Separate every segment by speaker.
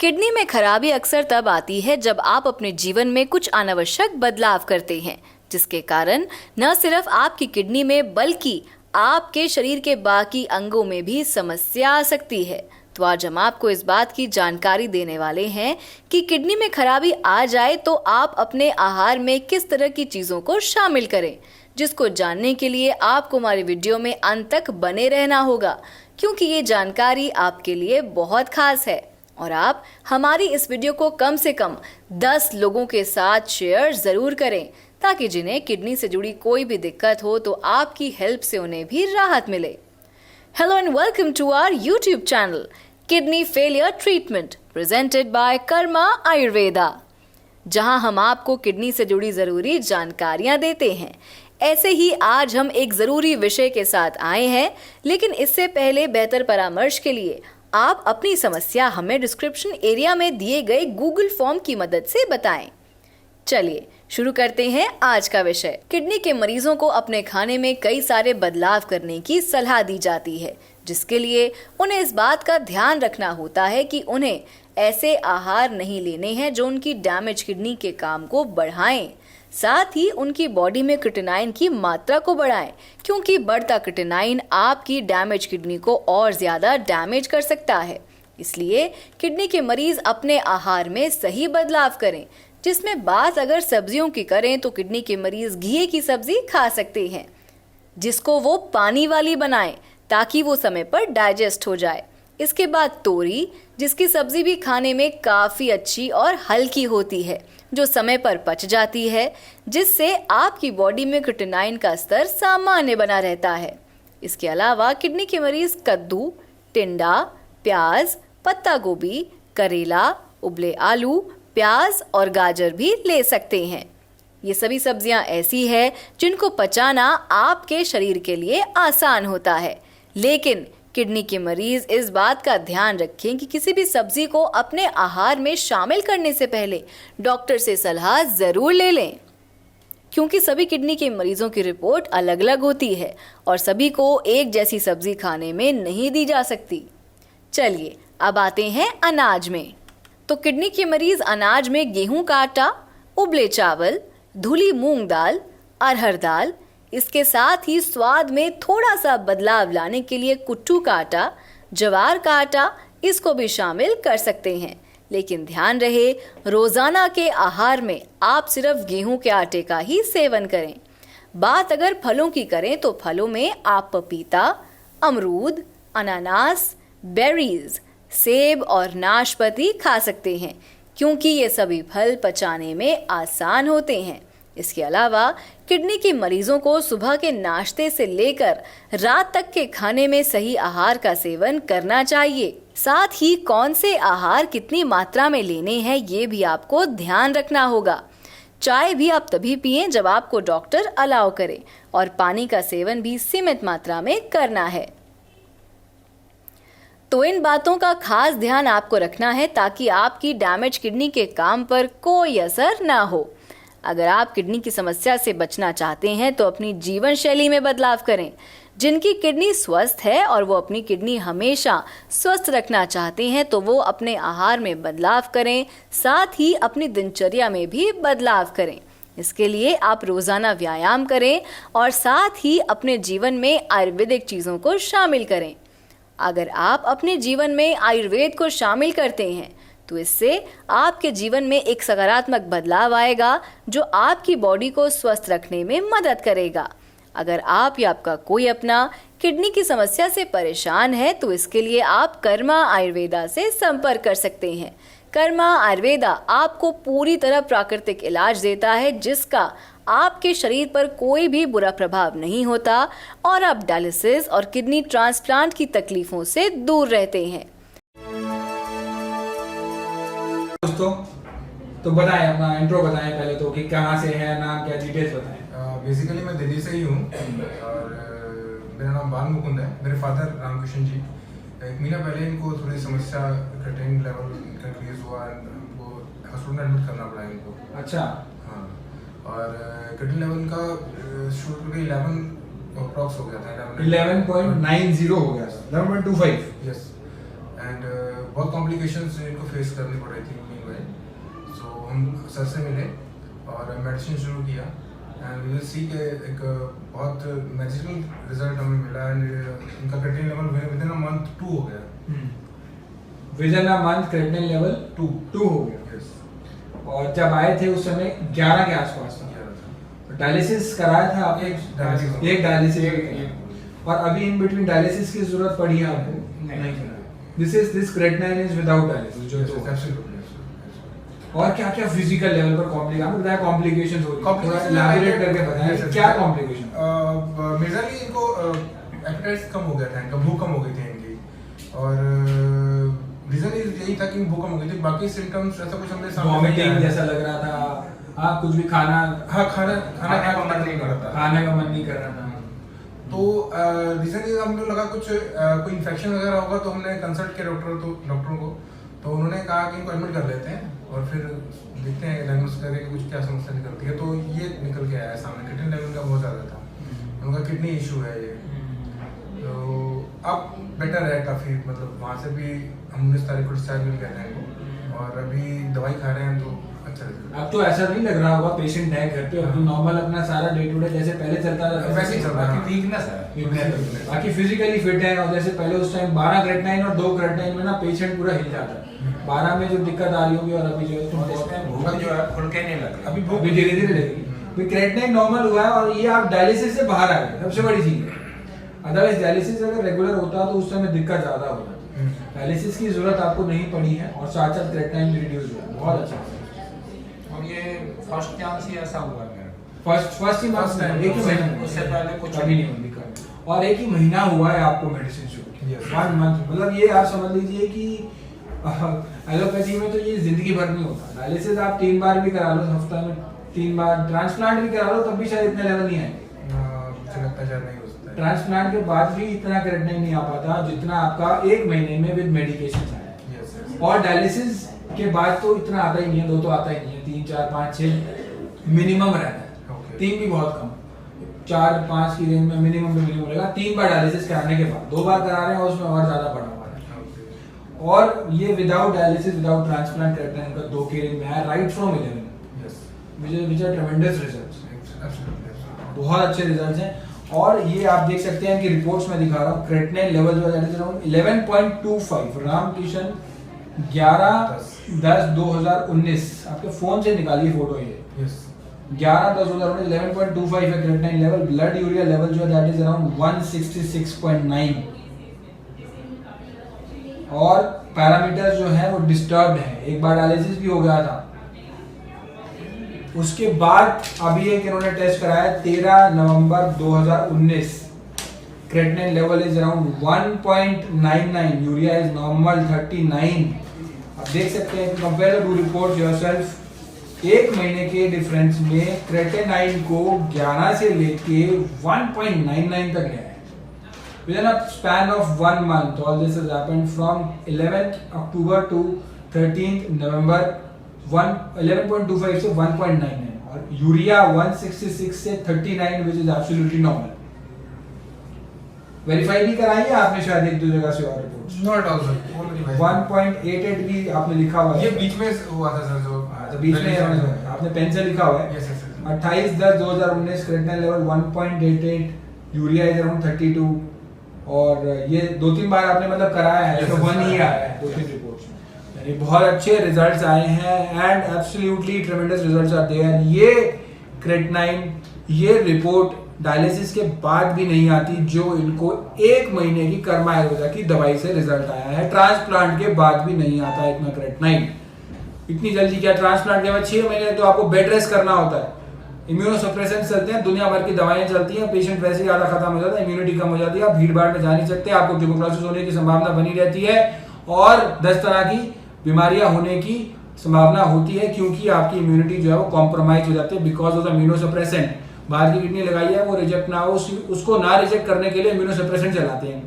Speaker 1: Kidney में खराबी अक्सर तब आती है जब आप अपने जीवन में कुछ अनावश्यक बदलाव करते हैं, जिसके कारण न सिर्फ आपकी किडनी में बल्कि आपके शरीर के बाकी अंगों में भी समस्या आ सकती है। तो आज हम आपको इस बात की जानकारी देने वाले हैं कि किडनी में खराबी आ जाए तो आप अपने आहार में किस तरह की चीज़ों को शामिल करें, जिसको जानने के लिए आपको हमारी वीडियो में अंत तक बने रहना होगा, क्योंकि ये जानकारी आपके लिए बहुत खास है और आप हमारी इस वीडियो को कम से कम 10 लोगों के साथ शेयर ज़रूर करें ताकि जिन्हें किडनी से जुड़ी कोई भी दिक्कत हो तो आपकी हेल्प से उन्हें भी राहत मिले। Hello and welcome to our YouTube channel kidney failure treatment presented by Karma Ayurveda, जहां हम आपको किडनी से जुड़ी ज़रूरी जानकारियां देते हैं। ऐसे ही आज हम एक ज़रूरी विषय के साथ आए हैं, लेकिन इससे पहले बेहतर परामर्श के लिए आप अपनी समस्या हमें डिस्क्रिप्शन एरिया में दिए गए गूगल फॉर्म की मदद से बताएं। चलिए शुरू करते हैं आज का विषय। किडनी के मरीजों को अपने खाने में कई सारे बदलाव करने की सलाह दी जाती है, जिसके लिए उन्हें इस बात का ध्यान रखना होता है कि उन्हें ऐसे आहार नहीं लेने हैं जो उनकी डैमेज किडनी के काम को बढ़ाएं, साथ ही उनकी बॉडी में क्रिएटिनाइन की मात्रा को बढ़ाएं, क्योंकि बढ़ता क्रिएटिनाइन आपकी डैमेज किडनी को और ज्यादा डैमेज कर सकता है। इसलिए किडनी के मरीज अपने आहार में सही बदलाव करें। जिसमें बात अगर सब्जियों की करें तो किडनी के मरीज घी की सब्जी खा सकते हैं, जिसको वो पानी वाली बनाएं ताकि वो समय पर डाइजेस्ट हो जाए। इसके बाद तोरी, जिसकी सब्जी भी खाने में काफ़ी अच्छी और हल्की होती है, जो समय पर पच जाती है, जिससे आपकी बॉडी में क्रिएटिनाइन का स्तर सामान्य बना रहता है। इसके अलावा किडनी के मरीज कद्दू, टिंडा, प्याज, पत्ता गोभी, करेला, उबले आलू, प्याज और गाजर भी ले सकते हैं। ये सभी सब्जियां ऐसी है जिनको पचाना आपके शरीर के लिए आसान होता है, लेकिन किडनी के मरीज इस बात का ध्यान रखें कि किसी भी सब्जी को अपने आहार में शामिल करने से पहले डॉक्टर से सलाह जरूर ले लें, क्योंकि सभी किडनी के मरीजों की रिपोर्ट अलग अलग होती है और सभी को एक जैसी सब्जी खाने में नहीं दी जा सकती। चलिए अब आते हैं अनाज में। तो किडनी के मरीज अनाज में गेहूं का आटा, उबले चावल, धुली मूंग दाल, अरहर दाल, इसके साथ ही स्वाद में थोड़ा सा बदलाव लाने के लिए कुट्टू का आटा, ज्वार का आटा, इसको भी शामिल कर सकते हैं। लेकिन ध्यान रहे, रोजाना के आहार में आप सिर्फ गेहूं के आटे का ही सेवन करें। बात अगर फलों की करें तो फलों में आप पपीता, अमरूद, अनानास, बेरीज, सेब और नाशपाती खा सकते हैं, क्योंकि ये सभी फल पचाने में आसान होते हैं। इसके अलावा किडनी के मरीजों को सुबह के नाश्ते से लेकर रात तक के खाने में सही आहार का सेवन करना चाहिए। साथ ही कौन से आहार कितनी मात्रा में लेने हैं ये भी आपको ध्यान रखना होगा। चाय भी आप तभी पिएं जब आपको डॉक्टर अलाउ करे, और पानी का सेवन भी सीमित मात्रा में करना है। तो इन बातों का खास ध्यान आपको रखना है ताकि आपकी डैमेज किडनी के काम पर कोई असर ना हो। अगर आप किडनी की समस्या से बचना चाहते हैं तो अपनी जीवन शैली में बदलाव करें। जिनकी किडनी स्वस्थ है और वो अपनी किडनी हमेशा स्वस्थ रखना चाहते हैं तो वो अपने आहार में बदलाव करें, साथ ही अपनी दिनचर्या में भी बदलाव करें। इसके लिए आप रोजाना व्यायाम करें और साथ ही अपने जीवन में आयुर्वेदिक चीज़ों को शामिल करें। अगर आप अपने जीवन में आयुर्वेद को शामिल करते हैं तो इससे आपके जीवन में एक सकारात्मक बदलाव आएगा जो आपकी बॉडी को स्वस्थ रखने में मदद करेगा। अगर आप या आपका कोई अपना किडनी की समस्या से परेशान है तो इसके लिए आप कर्मा आयुर्वेदा से संपर्क कर सकते हैं। कर्मा आयुर्वेदा आपको पूरी तरह प्राकृतिक इलाज देता है, जिसका आपके शरीर पर कोई भी बुरा प्रभाव नहीं होता और आप डायलिसिस और किडनी ट्रांसप्लांट की तकलीफों से दूर रहते हैं।
Speaker 2: दोस्तों, तो बताएं, अपना इंट्रो बताएं पहले तो कि कहाँ से है, नाम क्या, डिटेल्स बताएं।
Speaker 3: बेसिकली मैं दिल्ली से ही हूँ और मेरा नाम बाल मुकुंद है। मेरे फादर रामकृष्ण जी, एक महीना पहले इनको थोड़ी समस्या, क्रिएटिनिन लेवल इंक्रीज हुआ, उनको हॉस्पिटल में एडमिट करना पड़ा इनको।
Speaker 2: अच्छा।
Speaker 3: हाँ, और क्रिएटिनिन लेवल का शुरू करके 11 अप्रॉक्स हो गया था।
Speaker 2: 11.90 हो गया था, 11.25।
Speaker 3: यस, एंड बहुत कॉम्प्लिकेशंस इनको फेस करनी पड़ रही थी मीनवाइल। सो हम सर से मिले और मेडिसिन शुरू किया एंड वी विल सी के एक बहुत मैजिकल रिजल्ट हमें मिला एंड इनका creatinine level with in a month 2 हो गया।
Speaker 2: With in a month creatinine level 2 हो गया।
Speaker 3: यस।
Speaker 2: और जब आए थे उस समय 11 के आसपास था। डायलिसिस कराया था आपने? एक डायलिसिस। और अभी इन बिटवीन डायलिसिस की जरूरत पड़ी है आपको?
Speaker 4: नहीं।
Speaker 2: This creatinine is without dialysis जो तो
Speaker 3: एब्सोल्युटली।
Speaker 2: और क्या क्या फिजिकल लेवल पर कॉम्प्लिकेशन आपने बताया कॉम्प्लिकेशंस हो रही है, इलैबोरेट करके बताया क्या कॉम्प्लिकेशन?
Speaker 3: मेजरली इनको एपेटाइट कम हो गया था, इनका भूख कम हो गई थी इनकी और रीजन यही था कि भूख कम हो गई थी। बाकी सिम्टम्स ऐसा कुछ हमने सामने
Speaker 2: वॉमिटिंग जैसा लग रहा था, हाँ कुछ भी खाना
Speaker 3: खाने का मन नहीं कर रहा था,
Speaker 2: खाने का मन नहीं कर रहा था।
Speaker 3: तो रीजन ये हमको लगा कुछ कोई इन्फेक्शन वगैरह होगा, तो हमने कंसल्ट किया डॉक्टरों को, तो उन्होंने कहा कि इनको एडमिट कर लेते हैं और फिर देखते हैं डायग्नोस करके कि कुछ क्या समस्या निकलती है। तो ये निकल के आया सामने, क्रिएटिनिन लेवल का बहुत ज़्यादा था, उनका किडनी इशू है ये। तो अब बेटर है काफ़ी, मतलब वहाँ से भी हम 19 तारीख को डिस्चार्ज मिल गए थे इनको और अभी दवाई खा रहे हैं तो अच्छा है।
Speaker 2: अब तो ऐसा नहीं लग रहा होगा पेशेंट है घर पे, अब तो नॉर्मल अपना सारा डे टू डे जैसे पहले चलता था
Speaker 3: वैसे ही चल रहा है।
Speaker 4: वीकनेस है,
Speaker 2: बाकी फिजिकली फिट है। और जैसे पहले उस टाइम 12 क्रिएटिनिन और 2 क्रिएटिनिन में ना पेशेंट पूरा हिल जाता है। 12 में जो दिक्कत आ रही होगी और अभी जो है तो
Speaker 4: भूख जो है खुल के नहीं लग रही,
Speaker 2: अभी धीरे धीरे लगेगी। क्रिएटिनिन नॉर्मल हुआ है और ये आप डायलिसिस से बाहर आ गए, सबसे बड़ी चीज है। अदरवाइज डायलिसिस अगर रेगुलर होता तो उस समय दिक्कत ज्यादा होती। डायलिसिस की जरूरत आपको नहीं पड़ी है और साथ साथ क्रिएटिनिन भी रिड्यूस हुआ, बहुत अच्छा है।
Speaker 4: और ये फर्स्ट चांस ही ऐसा हुआ है,
Speaker 2: फर्स्ट ही
Speaker 3: First time,
Speaker 2: एक ही महीना,
Speaker 4: उससे पहले कुछ
Speaker 2: अभी नहीं हुई दिक्कत। और एक ही महीना हुआ है आपको मेडिसिन शुरू
Speaker 3: Yes.
Speaker 2: 1 मंथ, मतलब ये आप समझ लीजिए कि एलोपैथी में तो ये जिंदगी भर नहीं होता। डायलिसिस आप 3 बार भी करा लो हफ्ता में, 3 बार ट्रांसप्लांट भी करा लो तब भी शायद इतने लेवल नहीं आएंगे।
Speaker 3: मुझे लगता है नहीं हो सकता है।
Speaker 2: ट्रांसप्लांट के बाद भी इतना क्रिएटिनिन नहीं आ पाता जितना आपका 1 महीने में विद मेडिकेशन आया है।
Speaker 3: Yes, yes.
Speaker 2: और डायलिसिस के बाद तो इतना आता ही नहीं है, 2 तो आता ही नहीं है, 3 4 5 6 मिनिमम रहता है।
Speaker 3: Okay.
Speaker 2: 3 भी बहुत कम, 4 5 की रेंज में मिनिमम पे मिनिमम रहेगा। 3 बार डायलिसिस कराने के बाद 2 बार करा रहे हैं उसमें और ज्यादा बढ़ा हुआ है।
Speaker 3: Okay.
Speaker 2: और ये without dialysis without transplant creatinine का 2 के रेंज में है right from 11
Speaker 3: Yes.
Speaker 2: Which are tremendous results,
Speaker 3: Absolutely.
Speaker 2: बहुत अच्छे रिजल्ट्स हैं। और ये आप देख सकते हैं कि रिपोर्ट्स में दिखा रहा हूँ क्रिएटिनिन लेवल जो है दैट इज अराउंड 11.25। रामकिशन 11/10/2019, आपके फोन से निकालिए फोटो ये,
Speaker 3: Yes.
Speaker 2: 11/10/2019 11.25 है creatinine level. Blood urea level जो है दैट इज अराउंड 166.9 और पैरामीटर्स जो है वो डिस्टर्ब्ड है। एक बार डायलिसिस भी हो गया था, उसके बाद अभी एक इन्होंने टेस्ट कराया 13 नवंबर 2019, creatinine level is around 1.99, urea is normal 39। आप देख सकते हैं कंपेयर टू रिपोर्ट योरसेल्फ, 1 महीने के डिफरेंस में क्रिएटिनिन को 11 से लेके 1.99 तक गया है within a span of 1 month. All this has happened from 11th October to 13th November। 11.25 से 1.99 और यूरिया 166 से 39 which is absolutely normal। Verify भी कराई है आपने शायद 1-2 जगह से और reports?
Speaker 3: Not at all, sir. Only by-
Speaker 2: 1.88 भी आपने लिखा हुआ है,
Speaker 3: ये बीच में हुआ था सर, जो
Speaker 2: तो बीच में आपने पेन से लिखा हुआ है।
Speaker 3: Yes, yes, yes.
Speaker 2: 28/10/2019 creatinine level 1.88, urea is around 32 और ये 2-3 बार आपने मतलब कराया है,
Speaker 3: Yes,
Speaker 2: तो
Speaker 3: yes,
Speaker 2: 1 ही
Speaker 3: sir.
Speaker 2: आया है 2-3 रिपोर्ट्स में। यानी बहुत अच्छे रिजल्ट्स आए हैं and absolutely tremendous results are there. ये क्रिएटिनिन, ये रिपोर्ट डायलिसिस के बाद भी नहीं आती जो इनको 1 महीने की कर्मा आयुर्वेदा की दवाई से रिजल्ट आया है। ट्रांसप्लांट के बाद भी नहीं आता इतना क्रिएटिनिन। इतनी जल्दी क्या, ट्रांसप्लांट के बाद 6 महीने तो आपको बेड रेस्ट करना होता है, इम्यूनोसप्रेशन चलते हैं, दुनिया भर की दवाएं चलती हैं, पेशेंट वैसे ही आधा खत्म हो जाता है, इम्यूनिटी कम हो जाती है, आप भीड़ भाड़ में जा नहीं सकते, आपको ट्यूबरकुलोसिस होने की संभावना बनी रहती है और 10 तरह की बीमारियां होने की संभावना होती है क्योंकि आपकी इम्यूनिटी जो है वो कॉम्प्रोमाइज हो जाती है बिकॉज ऑफ द इम्यूनोसप्रेसेंट। बाहर की किडनी लगाई है, वो रिजेक्ट ना हो, उसको ना रिजेक्ट करने के लिए इम्यूनोसप्रेसेंट चलाते हैं।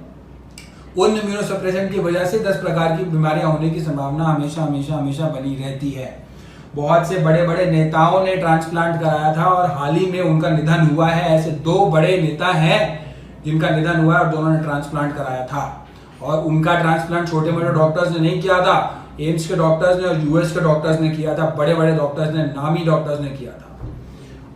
Speaker 2: उन इम्यूनोसप्रेसेंट की वजह से 10 प्रकार की बीमारियां होने की संभावना हमेशा हमेशा हमेशा बनी रहती है। बहुत से बड़े बड़े नेताओं ने ट्रांसप्लांट कराया था और हाल ही में उनका निधन हुआ है। ऐसे 2 बड़े नेता हैं जिनका निधन हुआ है और दोनों ने ट्रांसप्लांट कराया था। और उनका ट्रांसप्लांट छोटे मोटे डॉक्टर्स ने नहीं किया था, एम्स के डॉक्टर्स ने और यूएस के डॉक्टर्स ने किया था, बड़े बड़े डॉक्टर्स ने, नामी डॉक्टर्स ने किया था।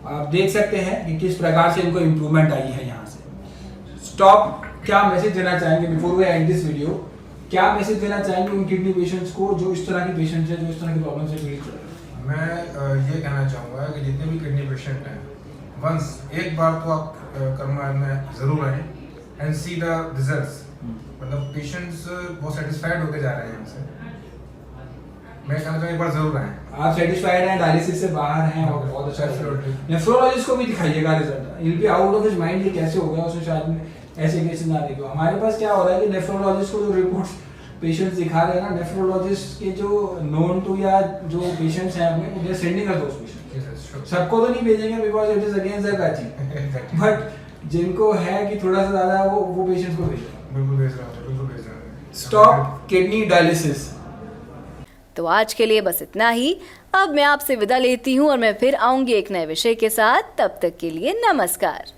Speaker 2: आप देख सकते हैं कि किस प्रकार से इनको इम्प्रूवमेंट आई है यहाँ से। स्टॉप, क्या मैसेज देना चाहेंगे before we end this video? क्या मैसेज देना चाहेंगे उन किडनी पेशेंट्स को जो इस तरह के पेशेंट्स हैं, जो इस तरह की प्रॉब्लम से पीड़ित हैं?
Speaker 3: मैं ये कहना चाहूँगा कि जितने भी किडनी पेशेंट हैं, वंस एक बार तो आप कर्मकांड में ज़रूर आएँ एंड सी द रिजल्ट्स। मतलब पेशेंट्स बहुत सेटिस्फाइड होकर जा रहे हैं हमसे। मैं कहना चाहूँगा एक बार ज़रूर आएँ।
Speaker 2: आप सेटिस्फाइड हैं, डायलिसिस से बाहर हैं और बहुत अच्छा। नेफ्रोलॉजिस्ट को भी दिखाइएगा result, will be out of his mind, ये कैसे हो गया, उसमें शायद ऐसे केसेस ना देखो। हमारे पास क्या हो रहा है कि नेफ्रोलॉजिस्ट को जो रिपोर्ट्स पेशेंट्स दिखा रहे हैं ना, नेफ्रोलॉजिस्ट के जो नोन टू या जो पेशेंट्स हैं अपने, उन्हें सेंडिंग कर दो उस पेशेंट। सबको तो नहीं भेजेंगे because it is against their काची, बट जिनको है कि थोड़ा सा ज्यादा वो पेशेंट्स को भेजेंगे।
Speaker 3: बिल्कुल भेज रहा हूँ, बिल्कुल भेज रहा हूँ।
Speaker 2: Stop kidney dialysis.
Speaker 1: तो आज के लिए बस इतना ही। अब मैं आपसे विदा लेती हूँ और मैं फिर आऊंगी एक नए विषय के साथ। तब तक के लिए नमस्कार।